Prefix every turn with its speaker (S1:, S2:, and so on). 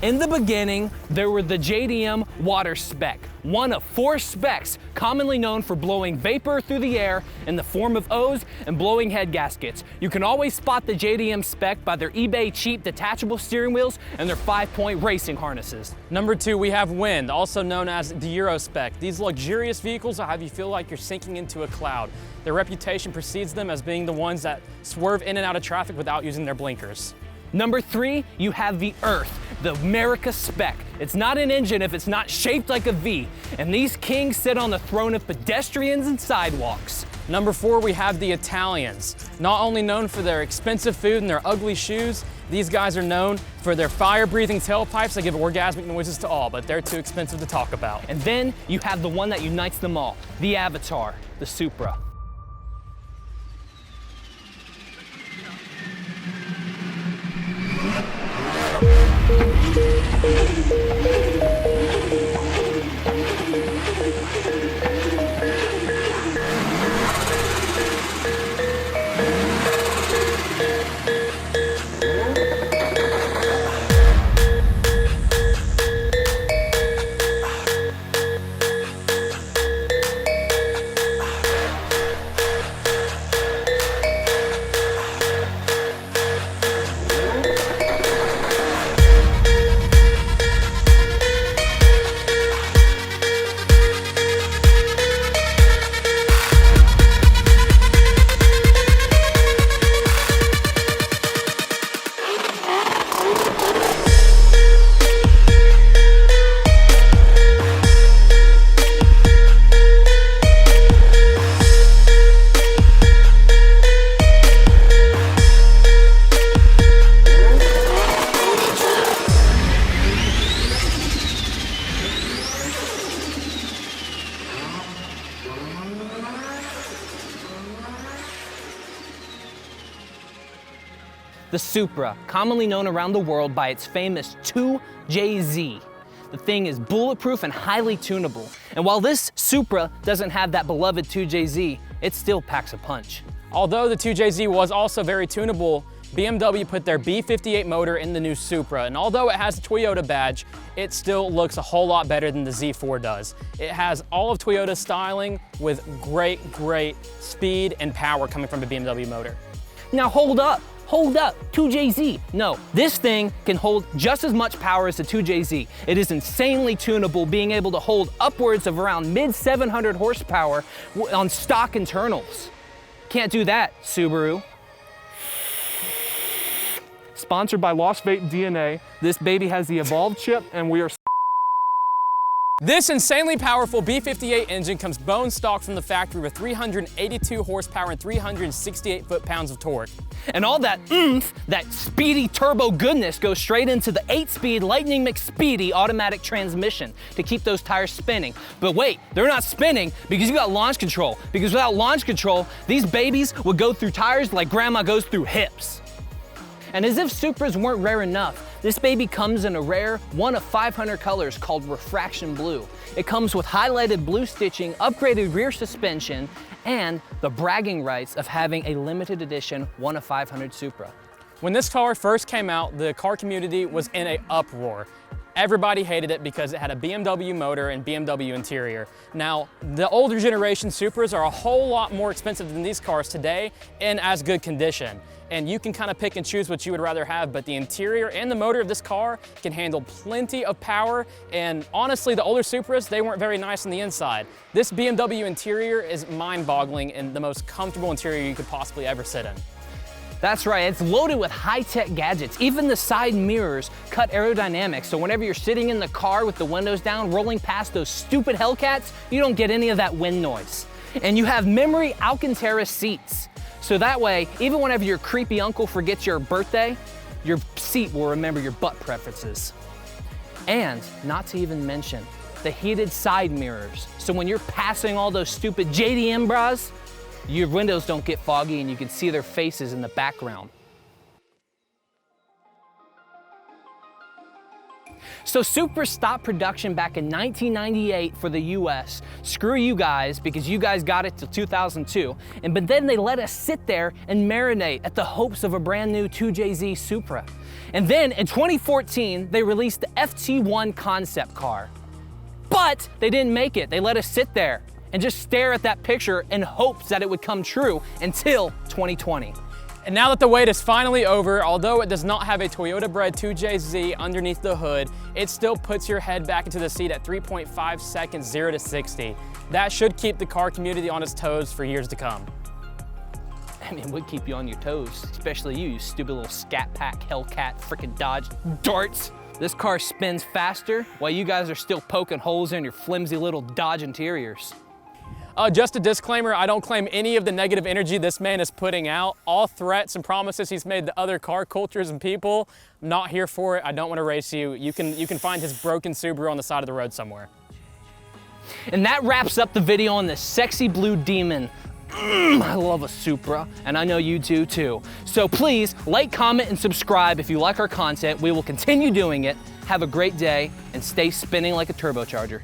S1: In the beginning, there were the JDM water spec, one of 4 specs commonly known for blowing vapor through the air in the form of O's and blowing head gaskets. You can always spot the JDM spec by their eBay cheap detachable steering wheels and their 5-point racing harnesses.
S2: Number 2, we have Wind, also known as the Euro spec. These luxurious vehicles will have you feel like you're sinking into a cloud. Their reputation precedes them as being the ones that swerve in and out of traffic without using their blinkers.
S1: Number 3, you have the Earth, the America spec. It's not an engine if it's not shaped like a V, and these kings sit on the throne of pedestrians and sidewalks.
S2: Number 4, we have the Italians. Not only known for their expensive food and their ugly shoes, these guys are known for their fire-breathing tailpipes that give orgasmic noises to all, but they're too expensive to talk about.
S1: And then you have the one that unites them all, the Avatar, the Supra. The Supra, commonly known around the world by its famous 2JZ. The thing is bulletproof and highly tunable. And while this Supra doesn't have that beloved 2JZ, it still packs a punch.
S2: Although the 2JZ was also very tunable, BMW put their B58 motor in the new Supra, and although it has a Toyota badge, it still looks a whole lot better than the Z4 does. It has all of Toyota's styling with great speed and power coming from a BMW motor.
S1: Now hold up, 2JZ. No, this thing can hold just as much power as the 2JZ. It is insanely tunable, being able to hold upwards of around mid 700 horsepower on stock internals. Can't do that, Subaru. Sponsored by Lost Vape DNA, this baby has the Evolve chip, and we are.
S2: This insanely powerful B58 engine comes bone stock from the factory with 382 horsepower and 368 foot-pounds of torque.
S1: And all that oomph, that speedy turbo goodness goes straight into the 8-speed Lightning McSpeedy automatic transmission to keep those tires spinning. But wait, they're not spinning because you got launch control. Because without launch control, these babies would go through tires like grandma goes through hips. And as if Supras weren't rare enough, this baby comes in a rare 1 of 500 colors called Refraction Blue. It comes with highlighted blue stitching, upgraded rear suspension, and the bragging rights of having a limited edition 1 of 500 Supra.
S2: When this car first came out, the car community was in an uproar. Everybody hated it because it had a BMW motor and BMW interior. Now, the older generation Supras are a whole lot more expensive than these cars today in as good condition. And you can kind of pick and choose what you would rather have, but the interior and the motor of this car can handle plenty of power. And honestly, the older Supras, they weren't very nice on the inside. This BMW interior is mind-boggling and the most comfortable interior you could possibly ever sit in.
S1: That's right, it's loaded with high-tech gadgets. Even the side mirrors cut aerodynamics, so whenever you're sitting in the car with the windows down, rolling past those stupid Hellcats, you don't get any of that wind noise. And you have memory Alcantara seats. So that way, even whenever your creepy uncle forgets your birthday, your seat will remember your butt preferences. And not to even mention the heated side mirrors. So when you're passing all those stupid JDM bras, your windows don't get foggy and you can see their faces in the background. So Supra stopped production back in 1998 for the US. Screw you guys, because you guys got it till 2002. But then they let us sit there and marinate at the hopes of a brand new 2JZ Supra. And then in 2014, they released the FT1 concept car. But they didn't make it. They let us sit there and just stare at that picture in hopes that it would come true until 2020.
S2: And now that the wait is finally over, although it does not have a Toyota-bred 2JZ underneath the hood, it still puts your head back into the seat at 3.5 seconds, 0 to 60. That should keep the car community on its toes for years to come.
S1: I mean, it would keep you on your toes, especially you stupid little Scat Pack, Hellcat, frickin' Dodge darts. This car spins faster while you guys are still poking holes in your flimsy little Dodge interiors.
S2: Just a disclaimer, I don't claim any of the negative energy this man is putting out. All threats and promises he's made to other car cultures and people, I'm not here for it. I don't want to race you. You can find his broken Subaru on the side of the road somewhere.
S1: And that wraps up the video on this sexy blue demon. I love a Supra, and I know you do too. So please like, comment, and subscribe if you like our content. We will continue doing it. Have a great day, and stay spinning like a turbocharger.